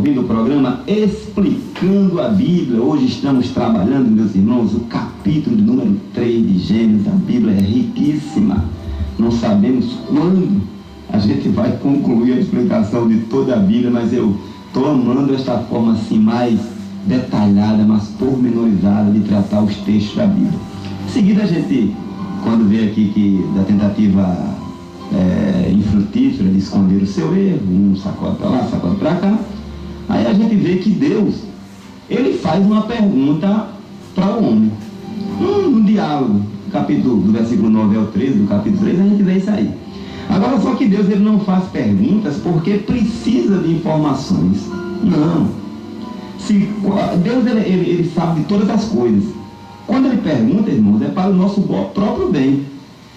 ouvindo o programa Explicando a Bíblia. Hoje estamos trabalhando, meus irmãos, o capítulo de número 3 de Gênesis. A Bíblia é riquíssima. Não sabemos quando a gente vai concluir a explicação de toda a Bíblia, mas eu estou amando esta forma assim mais detalhada, mais pormenorizada de tratar os textos da Bíblia. Em seguida, a gente, quando vê aqui que da tentativa infrutífera de esconder o seu erro, um sacode para lá, sacode para cá, aí a gente vê que Deus, ele faz uma pergunta para o homem. No diálogo, capítulo, do versículo 9 ao 13, do capítulo 3, a gente vê isso aí. Agora, só que Deus, ele não faz perguntas porque precisa de informações. Não. Deus, ele sabe de todas as coisas. Quando ele pergunta, irmãos, é para o nosso próprio bem.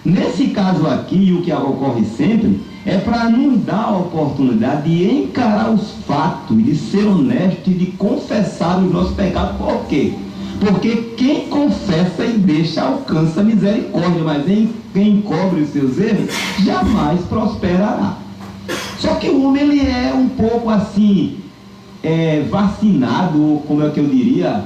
Nesse caso aqui, o que ocorre sempre é para nos dar a oportunidade de encarar os fatos, de ser honesto e de confessar os nossos pecados. Por quê? Porque quem confessa e deixa alcança misericórdia, mas quem encobre os seus erros jamais prosperará. Só que o homem, ele é um pouco assim, vacinado, como é que eu diria,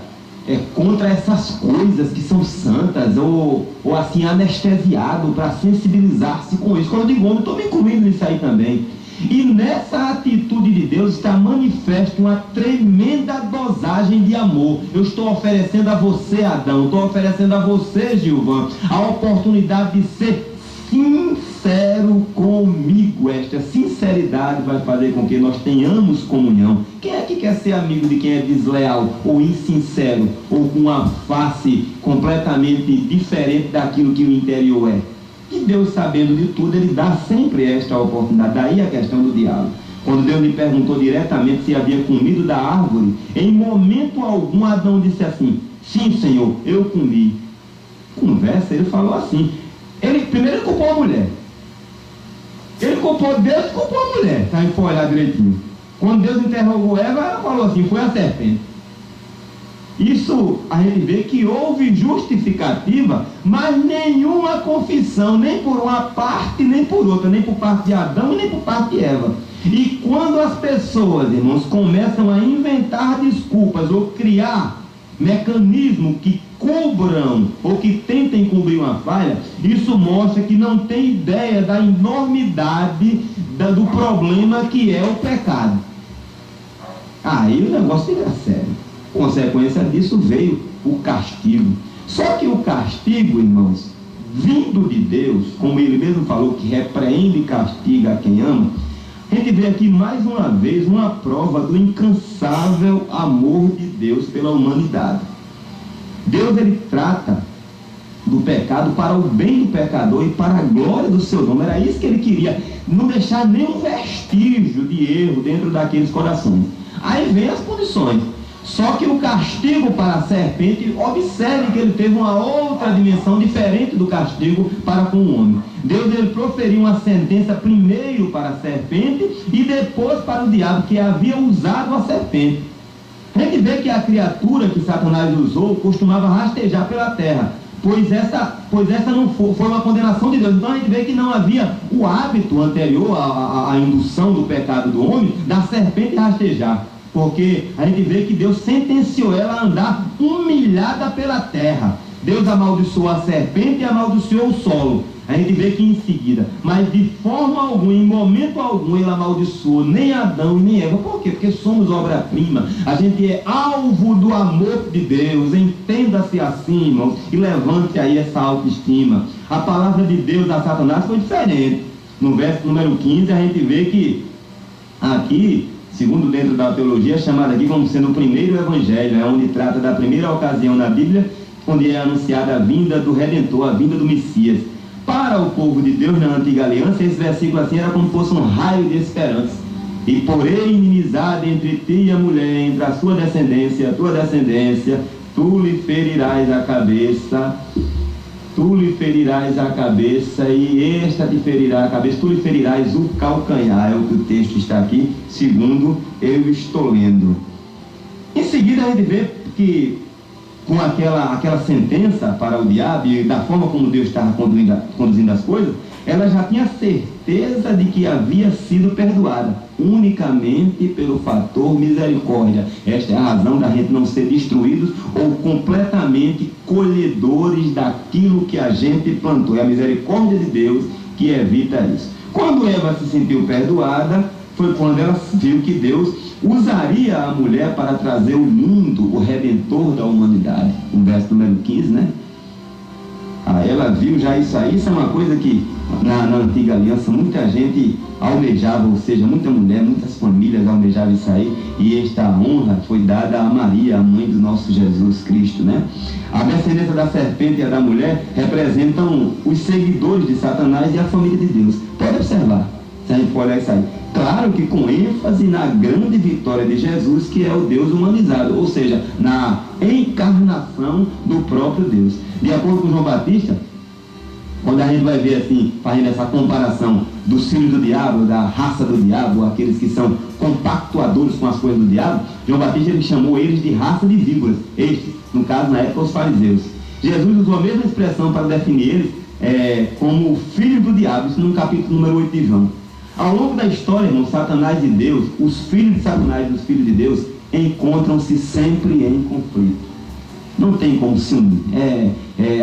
contra essas coisas que são santas, ou assim, anestesiado para sensibilizar-se com isso. Quando eu digo homem, estou me incluindo nisso aí também. E nessa atitude de Deus está manifesta uma tremenda dosagem de amor. Eu estou oferecendo a você, Adão, estou oferecendo a você, Gilvan, a oportunidade de ser sincero comigo. Esta sinceridade vai fazer com que nós tenhamos comunhão. Quem é que quer ser amigo de quem é desleal ou insincero, ou com uma face completamente diferente daquilo que o interior é? E Deus, sabendo de tudo, ele dá sempre esta oportunidade. Daí a questão do diálogo. Quando Deus lhe perguntou diretamente se havia comido da árvore, em momento algum Adão disse assim: sim, Senhor, eu comi. Conversa, ele falou assim. Primeiro ele culpou a mulher. Ele culpou Deus e culpou a mulher. Tá, aí foi olhar direitinho. Quando Deus interrogou Eva, ela falou assim: foi a serpente. Isso a gente vê que houve justificativa, mas nenhuma confissão, nem por uma parte, nem por outra, nem por parte de Adão, nem por parte de Eva. E quando as pessoas, irmãos, começam a inventar desculpas ou criar mecanismos que cubram ou que tentem cobrir uma falha, isso mostra que não tem ideia da enormidade do problema que é o pecado. Aí o negócio fica sério. Consequência disso veio o castigo. Só que o castigo, irmãos, vindo de Deus, como ele mesmo falou, que repreende e castiga a quem ama, a gente vê aqui mais uma vez uma prova do incansável amor de Deus pela humanidade. Deus, ele trata do pecado para o bem do pecador e para a glória do seu nome. Era isso que ele queria, não deixar nenhum vestígio de erro dentro daqueles corações. Aí vem as punições. Só que o castigo para a serpente, observe que ele teve uma outra dimensão diferente do castigo para com o homem. Deus, ele proferiu uma sentença primeiro para a serpente e depois para o diabo, que havia usado a serpente. A gente vê que a criatura que Satanás usou costumava rastejar pela terra, pois essa não foi uma condenação de Deus. Então a gente vê que não havia o hábito anterior à indução do pecado do homem da serpente rastejar. Porque a gente vê que Deus sentenciou ela a andar humilhada pela terra. Deus amaldiçoou a serpente e amaldiçoou o solo. A gente vê que em seguida, mas de forma alguma, em momento algum, ele amaldiçoou nem Adão e nem Eva. Por quê? Porque somos obra-prima. A gente é alvo do amor de Deus. Entenda-se assim, irmãos, e levante aí essa autoestima. A palavra de Deus a Satanás foi diferente. No verso número 15, a gente vê que aqui, segundo dentro da teologia, é chamado aqui como sendo o primeiro evangelho, onde trata da primeira ocasião na Bíblia, onde é anunciada a vinda do Redentor, a vinda do Messias. Para o povo de Deus na antiga aliança, esse versículo assim era como se fosse um raio de esperança. E porém inimizade entre ti e a mulher, entre a sua descendência e a tua descendência, tu lhe ferirás a cabeça, e esta te ferirá a cabeça, tu lhe ferirás o calcanhar. É o que o texto está aqui, segundo eu estou lendo. Em seguida a gente vê que com aquela sentença para o diabo e da forma como Deus estava conduzindo as coisas, ela já tinha certeza de que havia sido perdoada, unicamente pelo fator misericórdia. Esta é a razão da gente não ser destruídos ou completamente colhedores daquilo que a gente plantou. É a misericórdia de Deus que evita isso. Quando Eva se sentiu perdoada, foi quando ela viu que Deus usaria a mulher para trazer o mundo, o redentor da humanidade. No verso número 15, né? Ela viu já isso aí. Isso é uma coisa que na antiga aliança muita gente almejava, ou seja, muita mulher, muitas famílias almejavam isso aí, e esta honra foi dada a Maria, a mãe do nosso Jesus Cristo, né? A descendência da serpente e a da mulher representam os seguidores de Satanás e a família de Deus. Pode observar, se a gente for olhar isso aí. Claro que com ênfase na grande vitória de Jesus, que é o Deus humanizado, ou seja, na encarnação do próprio Deus. De acordo com João Batista, quando a gente vai ver assim, fazendo essa comparação dos filhos do diabo, da raça do diabo, aqueles que são compactuadores com as coisas do diabo, João Batista ele chamou eles de raça de víboras. Estes, no caso, na época, os fariseus. Jesus usou a mesma expressão para definir eles como filhos do diabo, isso no capítulo número 8 de João. Ao longo da história, irmão, Satanás e Deus, os filhos de Satanás e os filhos de Deus, encontram-se sempre em conflito. Não tem como se unir.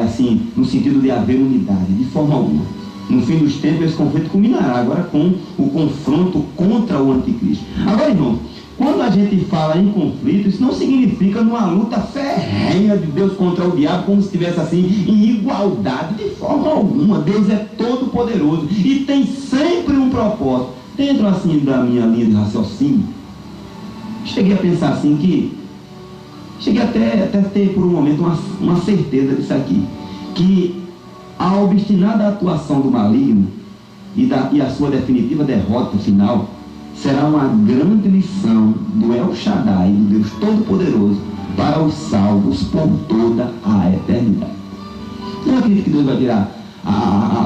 Assim, no sentido de haver unidade, de forma alguma. No fim dos tempos, esse conflito culminará agora com o confronto contra o anticristo. Agora, irmão, quando a gente fala em conflito, isso não significa numa luta ferrenha de Deus contra o diabo, como se estivesse assim, em igualdade, de forma alguma. Deus é todo poderoso e tem sempre um propósito. Dentro assim da minha linha de raciocínio, cheguei a pensar assim cheguei até ter por um momento uma certeza disso aqui, que a obstinada atuação do maligno e a sua definitiva derrota final será uma grande lição do El Shaddai, do Deus Todo-Poderoso, para os salvos por toda a eternidade. Não acredito que Deus vai tirar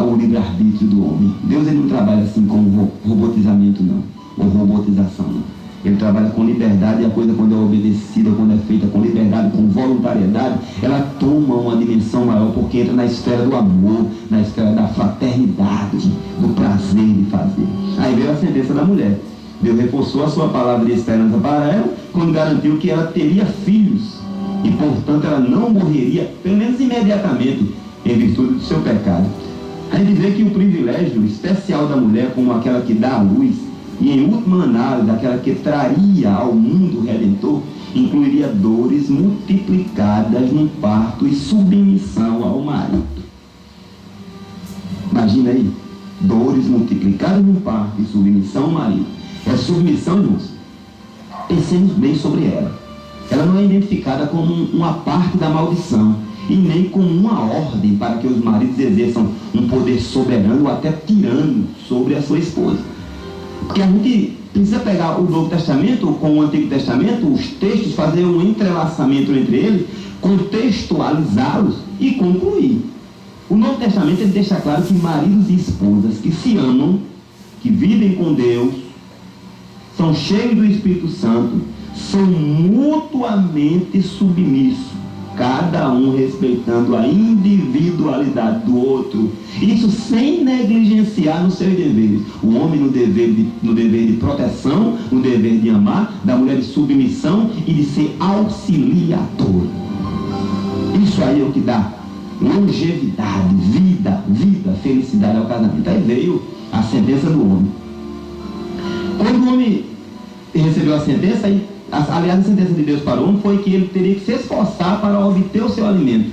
o livre-arbítrio do homem. Deus ele não trabalha assim com robotizamento, não, ou robotização, não. Ele trabalha com liberdade, e a coisa, quando é obedecida, quando é feita com liberdade, com voluntariedade, ela toma uma dimensão maior, porque entra na esfera do amor, na esfera da fraternidade, do prazer de fazer. Aí veio a sentença da mulher. Deus reforçou a sua palavra de esperança para ela, quando garantiu que ela teria filhos, e portanto ela não morreria, pelo menos imediatamente, em virtude do seu pecado. A gente vê que o privilégio especial da mulher, como aquela que dá a luz, e em última análise, aquela que traria ao mundo redentor, incluiria dores multiplicadas no parto e submissão ao marido. Imagina aí, dores multiplicadas no parto e submissão ao marido. É submissão, irmãos. Pensemos bem sobre ela. Ela não é identificada como uma parte da maldição, e nem como uma ordem para que os maridos exerçam um poder soberano ou até tirano sobre a sua esposa. Porque a gente precisa pegar o Novo Testamento com o Antigo Testamento, os textos, fazer um entrelaçamento entre eles, contextualizá-los e concluir. O Novo Testamento ele deixa claro que maridos e esposas que se amam, que vivem com Deus, são cheios do Espírito Santo, são mutuamente submissos, cada um respeitando a individualidade do outro, isso sem negligenciar nos seus deveres. O homem no dever de proteção, no dever de amar, da mulher de submissão e de ser auxiliador. Isso aí é o que dá longevidade, vida, felicidade ao casamento. Aí veio a sentença do homem. Quando o homem recebeu a sentença, aliás, a sentença de Deus para o homem foi que ele teria que se esforçar para obter o seu alimento.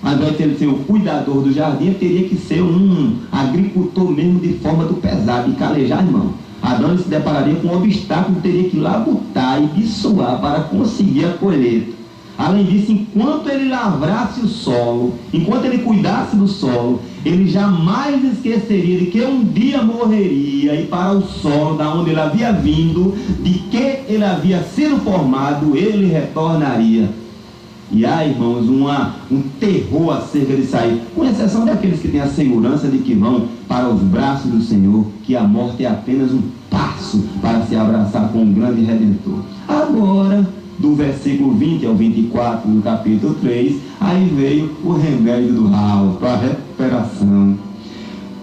Ao invés de ele ser o cuidador do jardim, ele teria que ser um agricultor mesmo de forma do pesado, de calejar, irmão. Adão se depararia com um obstáculo, teria que labutar e suar para conseguir a colheita. Além disso, enquanto ele lavrasse o solo, enquanto ele cuidasse do solo, ele jamais esqueceria de que um dia morreria, e para o solo da onde ele havia vindo, de que ele havia sido formado, ele retornaria. E há, irmãos, um terror acerca de sair, com exceção daqueles que têm a segurança de que vão para os braços do Senhor, que a morte é apenas um passo para se abraçar com o grande Redentor. Agora, do versículo 20 ao 24 do capítulo 3, aí veio o remédio do Raul, para a recuperação.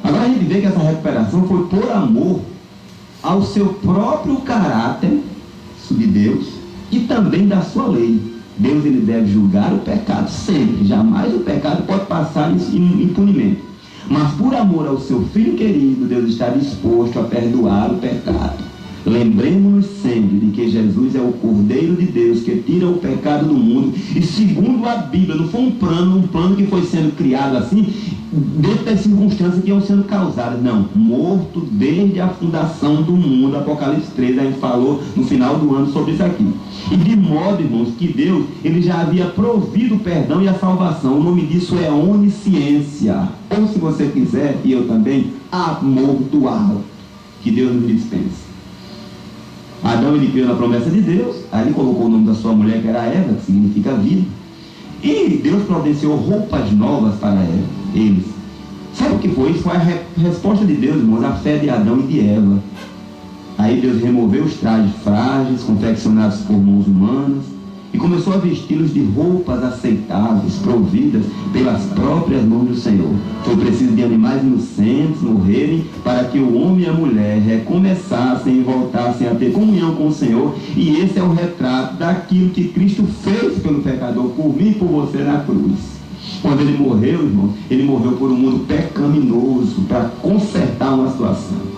Agora a gente gente vê que essa recuperação foi por amor ao seu próprio caráter de Deus e também da sua lei. Deus, ele deve julgar o pecado sempre, jamais o pecado pode passar impunemente. Mas por amor ao seu Filho querido, Deus está disposto a perdoar o pecado. Lembremos-nos sempre de que Jesus é o Cordeiro de Deus que tira o pecado do mundo, e segundo a Bíblia, não foi um plano que foi sendo criado assim, dentro das circunstâncias que iam sendo causadas, não, morto desde a fundação do mundo. Apocalipse 13, a gente falou no final do ano sobre isso aqui. E de modo, irmãos, que Deus, ele já havia provido o perdão e a salvação. O nome disso é onisciência, ou se você quiser, e eu também, amor do alto, que Deus nos dispensa. Adão, ele criou na promessa de Deus, aí ele colocou o nome da sua mulher, que era Eva, que significa vida, e Deus providenciou roupas novas para eles. Sabe o que foi? Isso foi a resposta de Deus, irmãos, à fé de Adão e de Eva. Aí Deus removeu os trajes frágeis, confeccionados por mãos humanas, e começou a vesti-los de roupas aceitáveis, providas pelas próprias mãos do Senhor. Foi preciso de animais inocentes morrerem para que o homem e a mulher recomeçassem e voltassem a ter comunhão com o Senhor. E esse é o retrato daquilo que Cristo fez pelo pecador, por mim e por você na cruz. Quando ele morreu, irmão, ele morreu por um mundo pecaminoso, para consertar uma situação.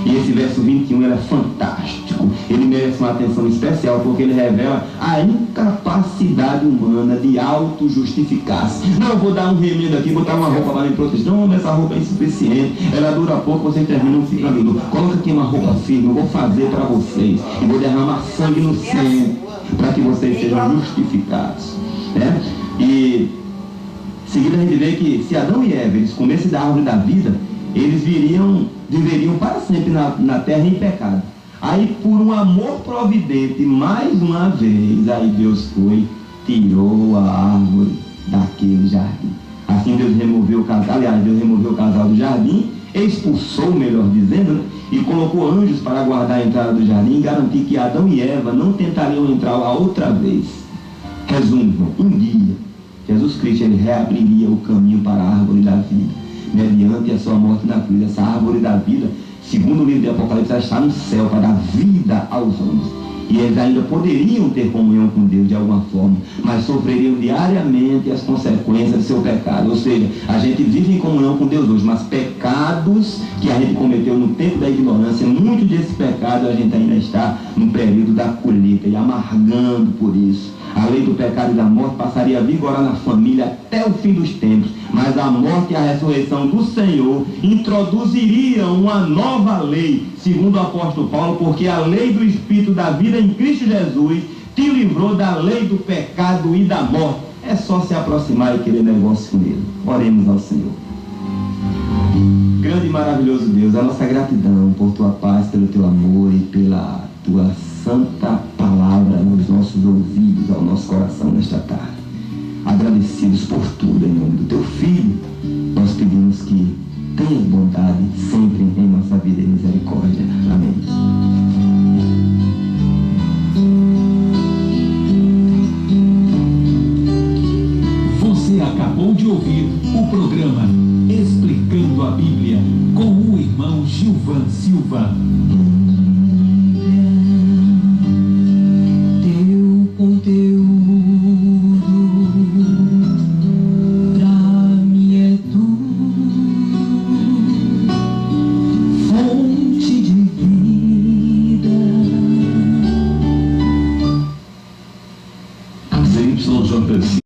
E esse verso 21 ele é fantástico. Ele merece uma atenção especial, porque ele revela a incapacidade humana de auto-justificar-se. Não, eu vou dar um remendo aqui, botar uma roupa para me proteger. Não, mas essa roupa é insuficiente, ela dura pouco, vocês terminam ficando nu. Coloca aqui uma roupa firme, eu vou fazer para vocês. E vou derramar sangue no centro, para que vocês sejam justificados. Né? E em seguida a gente vê que se Adão e Eva eles comessem da árvore da vida, eles viveriam para sempre na terra em pecado. Aí, por um amor providente, mais uma vez, aí Deus tirou a árvore daquele jardim. Assim Deus removeu o casal, Deus removeu o casal do jardim, expulsou, melhor dizendo, né? E colocou anjos para guardar a entrada do jardim e garantir que Adão e Eva não tentariam entrar lá outra vez. Resumo, um dia, Jesus Cristo ele reabriria o caminho para a árvore da vida, mediante a sua morte na cruz. Essa árvore da vida, segundo o livro de Apocalipse, ela está no céu para dar vida aos homens. E eles ainda poderiam ter comunhão com Deus de alguma forma, mas sofreriam diariamente as consequências do seu pecado. Ou seja, a gente vive em comunhão com Deus hoje, mas pecados que a gente cometeu no tempo da ignorância, muito desse pecado a gente ainda está no período da colheita e amargando por isso. A lei do pecado e da morte passaria a vigorar na família até o fim dos tempos, mas a morte e a ressurreição do Senhor introduziriam uma nova lei, segundo o apóstolo Paulo, porque a lei do Espírito da vida em Cristo Jesus te livrou da lei do pecado e da morte. É só se aproximar e querer negócio com ele. Oremos ao Senhor. Grande e maravilhoso Deus, a nossa gratidão por tua paz, pelo teu amor e pela tua santa palavra nos nossos ouvidos, ao nosso coração nesta tarde. Agradecidos por tudo, em nome do teu Filho, nós pedimos que tenha bondade sempre em nossa vida e misericórdia. Amém. Você acabou de ouvir o programa Explicando a Bíblia com o irmão Gilvan Silva.